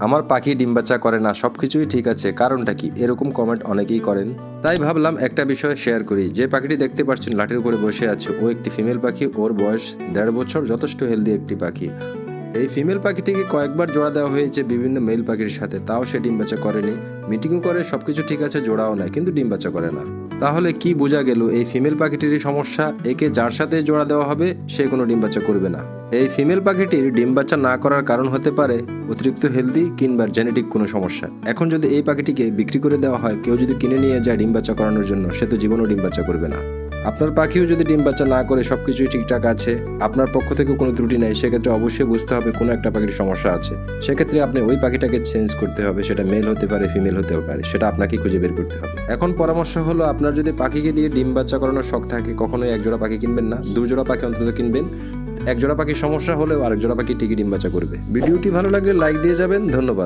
আমার পাখি ডিম বাচ্চা করে না, সবকিছুই ঠিক আছে, কারণটা কি? এরকম কমেন্ট অনেকেই করেন। তাই ভাবলাম একটা বিষয় শেয়ার করি। যে পাখিটি দেখতে পাচ্ছেন লাঠির উপরে বসে আছে, ও একটি ফিমেল পাখি। ওর বয়স 1.5 বছর, যথেষ্ট হেলদি একটি পাখি। এই ফিমেল পাখিটিকে কয়েকবার জোড়া দেওয়া হয়েছে বিভিন্ন মেল পাখির সাথে, তাও সে ডিম বাচ্চা করেনি। মিটিংও করে, সবকিছু ঠিক আছে, জোড়াও নেয়, কিন্তু ডিম বাচ্চা করে না। তাহলে কি বোঝা গেল? এই ফিমেল পাখিটিরই সমস্যা। একে যার সাথে জোড়া দেওয়া হবে সে কোনো ডিম বাচ্চা করবে না। এই ফিমেল পাখিটির ডিম বাচ্চা না করার কারণ হতে পারে অতিরিক্ত হেলদি কিংবা জেনেটিক কোনো সমস্যা। এখন যদি এই পাখিটিকে বিক্রি করে দেওয়া হয়, কেউ যদি কিনে নিয়ে যায় ডিম বাচ্চা করানোর জন্য, সে তো জীবনও ডিম বাচ্চা করবে না। আপনার পাখিও যদি ডিম বাচ্চা না করে, সবকিছুই ঠিকঠাক আছে, আপনার পক্ষ থেকে কোনো ত্রুটি নেই, সেক্ষেত্রে অবশ্যই বুঝতে হবে কোনো একটা পাখির সমস্যা আছে। সেক্ষেত্রে আপনি ওই পাখিটাকে চেঞ্জ করতে হবে। সেটা মেল হতে পারে, ফিমেল হতে পারে, সেটা আপনাকে খুঁজে বের করতে হবে। এখন পরামর্শ হলো, আপনার যদি পাখিকে দিয়ে ডিম বাচ্চা করানোর শখ থাকে, কখনোই এক জোড়া পাখি কিনবেন না, 2 জোড়া পাখি অন্তত কিনবেন। এক জোড়া পাখির সমস্যা হলেও আরেক জোড়া পাখি ঠিকই ডিম বাচ্চা করবে। ভিডিওটি ভালো লাগলে লাইক দিয়ে যাবেন। ধন্যবাদ।